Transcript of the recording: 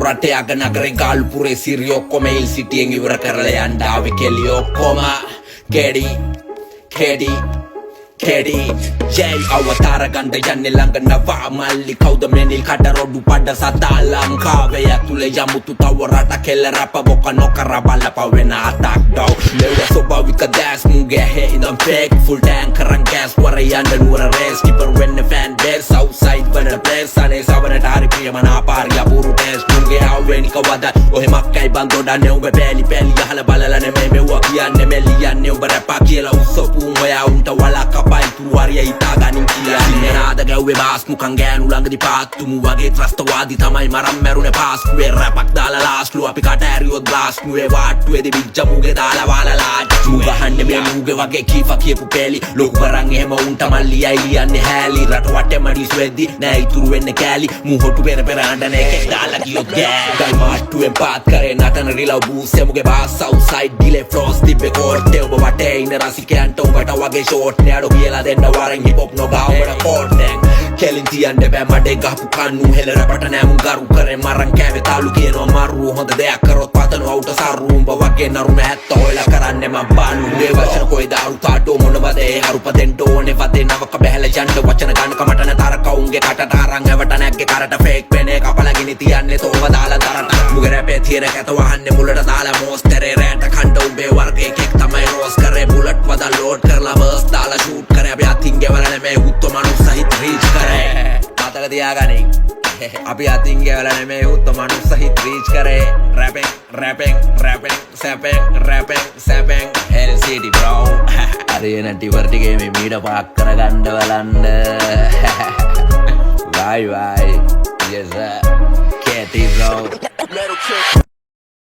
රටේ අග නගරේ ගාල්පුරේ සිරි ඔක්කොම ඉල් සිටියෙන් ඉවර කරලා යන්න ආවේ කෙලි ඔක්කොම කෙඩි ජයි අවතාර ගණ්ඩ යන්නේ ළඟ නවා මල්ලි කවුද මෙනිල් කඩ රොඩු පඩ සතා ලංකාවේ ඇතුලේ යමුතු තව රට කෙල්ල රැප බොක නොකර බලපවෙන අතක් ඩව් ලෙව්ව ස්වභාවික දැස් මුගේ හැ ඉඳන් ෆේක් ෆුල් ටැන්ක් කරන් ගෑස් වර යන්න නුවර රේස් කිපර් වෙන්න ෆෑන් බේස් අවුට්සයිඩ් වන ප්ලේස් අනේ සවනට හරි ප්‍රියමනා පාරිය පුරු ටෙස් මුගේ ආවෙනික වද ඔහෙ මක්කයි බන්දොඩන්නේ උඹ පෑලි අහල බලලා නෙමෙයි මෙව්වා කියන්නේ මෙල්ලියන්නේ උඹ රැපා කියලා උස්සපුම් ඔයා උන්ට වලක් Tuaria itaganin kia Nada gawe baas mukhang gෑනු ළඟදි පාත්තුමු වගේ ත්‍රස්තවාදී තමයි මරම් මැරුනේ පාස්කුවේ රැපක් දාලා ලාස්ලු අපි කට ඇරියොත් ග්ලාස් නුවේ වාට්ටුවේදී බිජ්ජ මුගේ දාලා වාලලා මුගහන්නේ මේ මුගේ වගේ කීෆා කියපු පෙලි ලොකු කරන් එහෙම උන්ට මල්ලියයි ලියන්නේ හැලි රට වටේ මඩිස් වෙද්දි නෑ ඉතුරු වෙන්නේ කෑලි මුහොටු පෙර අඬන එකෙක් දාලා ගියොත් ගෑ ගල් මාට්ටුවෙන් පාත් කරේ නටන රිලව් බූස් මුගේ බාස් අවුට්සයිඩ් ඩිලේ ෆ්ලෝස් තිබ්බේ කෝට්ටේ ඔබ වටේ ඉන්න රසිකයන්ට උඹට වගේ ෂෝට් නේ අඩෝ කියලා දෙන්න වරෙන් hip hop no gao but a coordeng Kelin tiyan de bෑ මඩේ ගහපු කන්නු හෙල රැපට නෑමුන් ගරු කරේ මරන් කෑවේ තාලු කියනවා මරු හොඳ දෙයක් කරොත් පතනවා උට සරු උඹ වගේ නරුම හැත්ත හොයලා කරන්නේ මම බානු මේ වචන කොයි දාරු තාටෝ මොනවද ඒ හරුපදෙන්න ඕනේ වදේ නවක බැහැලා යන්න වචන ගන්න කමටන තරක උන්ගේ කටට අරන් ඇවට නැග්ගේ කරට ෆේක් වෙන්නේ කපලගිනි තියන්නේ තෝව දාලා දරට මුගේ රැපේ තියෙන කැත වහන්නේ මුලට දාලා මොස්තරේ රැට කණ්ඩ උඹේ වර්ගේ එකෙක් තමයි රෝස් කරේ බුලට් වදා ලෝඩ් කරලා බර්ස් දාලා ෂූට් කරේ අපි අතින් ගෙවල නෙමෙයි උත්තම මනුස්ස හිත රීච් කරේ මතක තියාගනින් අපි අතින් ගෙවල නෙමෙයි උත්තම මනුස්ස හිත රීච් කරේ rapping Hell City bro හරියන ටිවර් ටිකේ මේ මීට පාක් කරගන්න බලන්න bye yes sir Katie bro